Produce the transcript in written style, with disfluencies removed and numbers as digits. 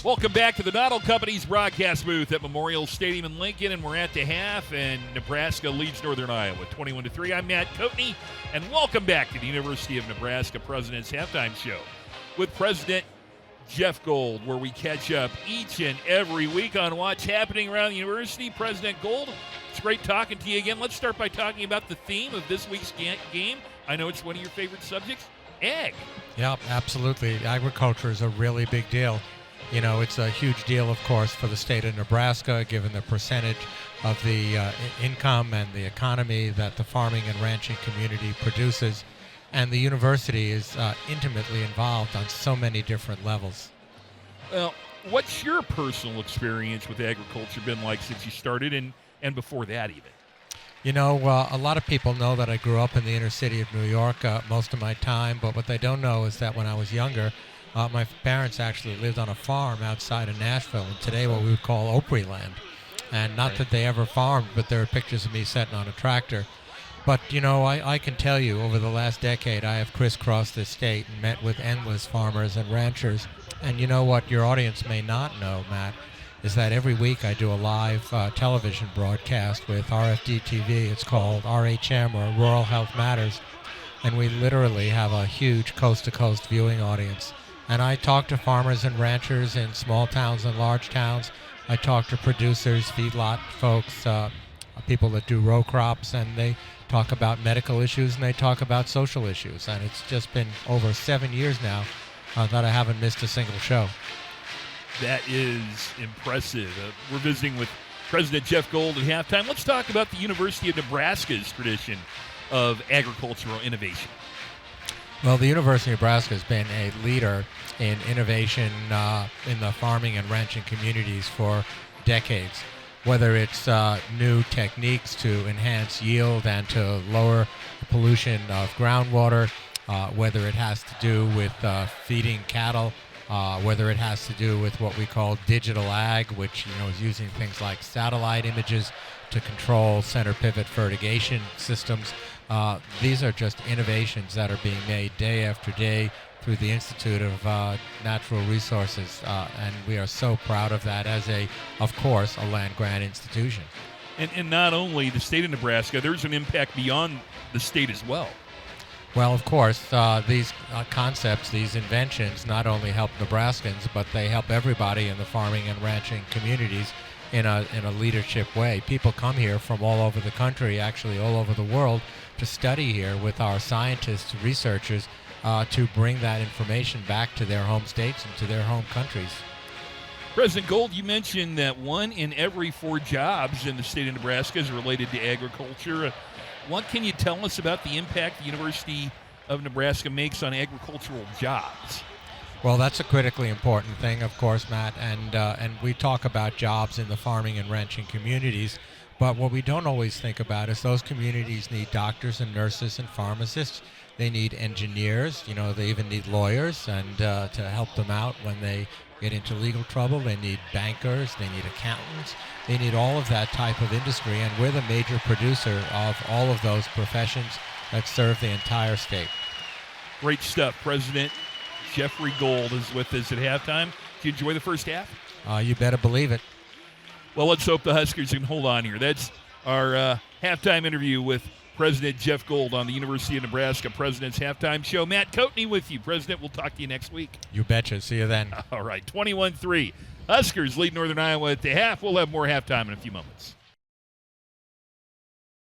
Welcome back to the Noddle Company's broadcast booth at Memorial Stadium in Lincoln, and we're at the half, and Nebraska leads Northern Iowa 21-3. I'm Matt Coatney, and welcome back to the University of Nebraska President's Halftime Show with President Jeff Gold, where we catch up each and every week on what's happening around the university. President Gold, it's great talking to you again. Let's start by talking about the theme of this week's game. I know it's one of your favorite subjects, ag. Yep, absolutely. Agriculture is a really big deal. You know, it's a huge deal, of course, for the state of Nebraska, given the percentage of the income and the economy that the farming and ranching community produces. And the university is intimately involved on so many different levels. Well, what's your personal experience with agriculture been like since you started and before that even? You know, a lot of people know that I grew up in the inner city of New York most of my time, but what they don't know is that when I was younger, my parents actually lived on a farm outside of Nashville, and today what we would call Opry land. And not that they ever farmed, but there are pictures of me sitting on a tractor. But, you know, I can tell you, over the last decade, I have crisscrossed this state and met with endless farmers and ranchers. And you know what your audience may not know, Matt, is that every week I do a live television broadcast with RFD-TV. It's called RHM, or Rural Health Matters. And we literally have a huge coast-to-coast viewing audience. And I talk to farmers and ranchers in small towns and large towns. I talk to producers, feedlot folks, people that do row crops, and they talk about medical issues and they talk about social issues. And it's just been over 7 years now that I haven't missed a single show. That is impressive. We're visiting with President Jeff Gold at halftime. Let's talk about the University of Nebraska's tradition of agricultural innovation. Well, the University of Nebraska has been a leader in innovation in the farming and ranching communities for decades. Whether it's new techniques to enhance yield and to lower the pollution of groundwater, whether it has to do with feeding cattle, whether it has to do with what we call digital ag, which is using things like satellite images to control center pivot fertigation systems. These are just innovations that are being made day after day through the Institute of Natural Resources, and we are so proud of that as of course, a land-grant institution. And not only the state of Nebraska, there's an impact beyond the state as well. Well, of course, these concepts, these inventions, not only help Nebraskans, but they help everybody in the farming and ranching communities in a leadership way. People come here from all over the country, actually all over the world, to study here with our scientists, researchers, to bring that information back to their home states and to their home countries. President Gold, you mentioned that 1 in every 4 jobs in the state of Nebraska is related to agriculture. What can you tell us about the impact the University of Nebraska makes on agricultural jobs? Well, that's a critically important thing, of course, Matt, and we talk about jobs in the farming and ranching communities, but what we don't always think about is those communities need doctors and nurses and pharmacists. They need engineers, they even need lawyers, and to help them out when they get into legal trouble. They need bankers, they need accountants, they need all of that type of industry, and we're the major producer of all of those professions that serve the entire state. Great stuff. President Jeffrey Gold is with us at halftime. Did you enjoy the first half? You better believe it. Well, let's hope the Huskers can hold on here. That's our halftime interview with President Jeff Gold on the University of Nebraska President's Halftime Show. Matt Coatney with you. President, we'll talk to you next week. You betcha. See you then. All right, 21-3. Huskers lead Northern Iowa at the half. We'll have more halftime in a few moments.